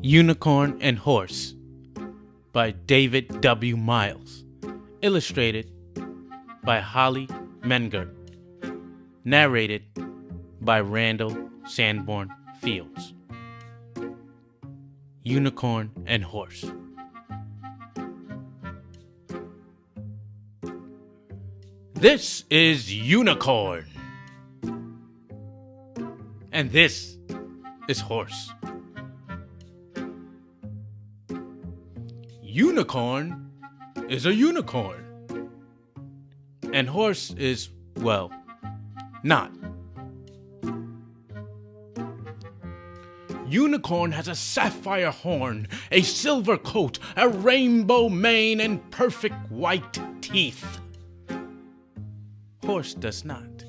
Unicorn and Horse by David W. Miles. Illustrated by Holly Menger. Narrated by Randall Sanborn Fields. Unicorn and Horse. This is Unicorn. And this is Horse. Unicorn is a unicorn. And horse is, well, not. Unicorn has a sapphire horn, a silver coat, a rainbow mane, and perfect white teeth. Horse does not.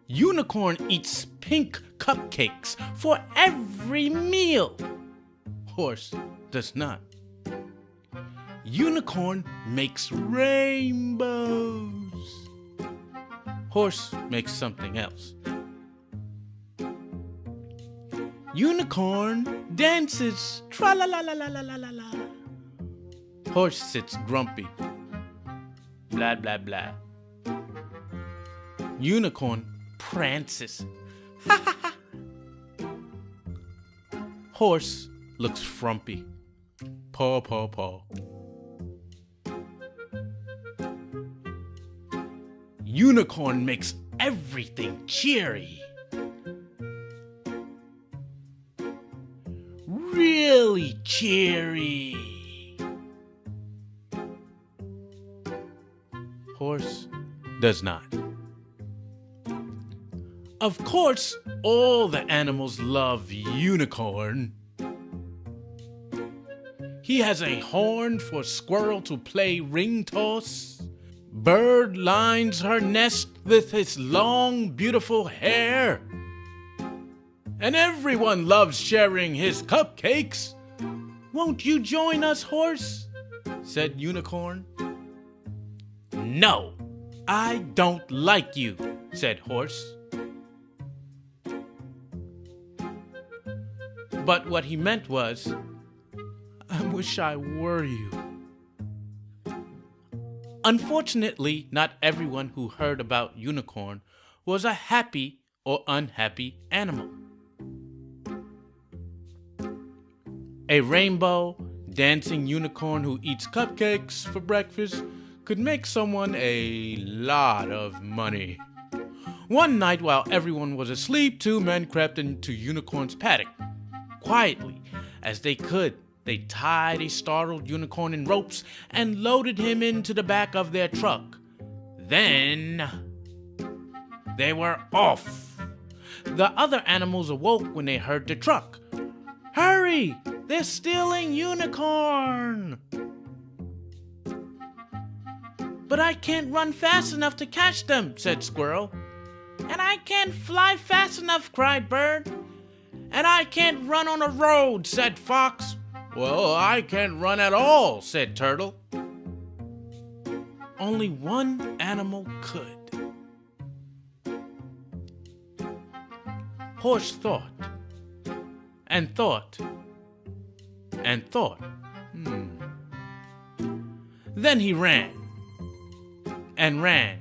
Unicorn eats pink cupcakes for every meal. Horse does not. Unicorn makes rainbows. Horse makes something else. Unicorn dances, tra-la-la-la-la-la-la-la. Horse sits grumpy, blah, blah, blah. Unicorn prances, ha ha ha. Horse looks frumpy, paw, paw, paw. Unicorn makes everything cheery. Really cheery. Horse does not. Of course, all the animals love Unicorn. He has a horn for squirrel to play ring toss. Bird lines her nest with his long, beautiful hair. And everyone loves sharing his cupcakes. Won't you join us, Horse? Said Unicorn. No, I don't like you, said Horse. But what he meant was, I wish I were you. Unfortunately, not everyone who heard about Unicorn was a happy or unhappy animal. A rainbow, dancing unicorn who eats cupcakes for breakfast could make someone a lot of money. One night while everyone was asleep, two men crept into Unicorn's paddock. Quietly, as they could, they tied a startled unicorn in ropes and loaded him into the back of their truck. Then they were off. The other animals awoke when they heard the truck. Hurry! They're stealing Unicorn! But I can't run fast enough to catch them, said Squirrel. And I can't fly fast enough, cried Bird. And I can't run on a road, said Fox. Well, I can't run at all, said Turtle. Only one animal could. Horse thought, and thought, and thought. Then he ran, and ran,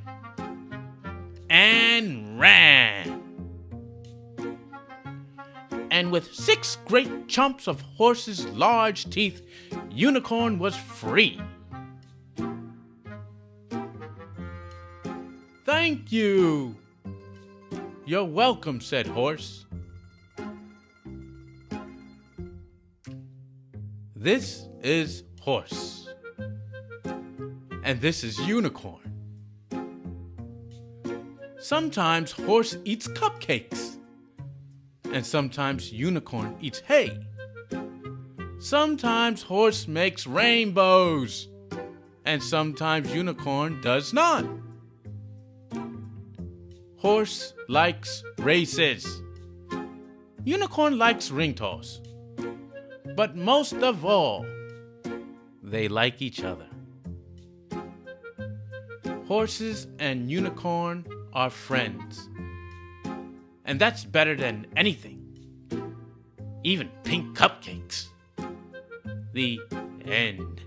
and ran. And with 6 great chomps of Horse's large teeth, Unicorn was free. Thank you. You're welcome, said Horse. This is Horse. And this is Unicorn. Sometimes Horse eats cupcakes. And sometimes Unicorn eats hay. Sometimes Horse makes rainbows. And sometimes Unicorn does not. Horse likes races. Unicorn likes ring toss. But most of all, they like each other. Horses and Unicorn are friends. And that's better than anything even pink cupcakes. The end.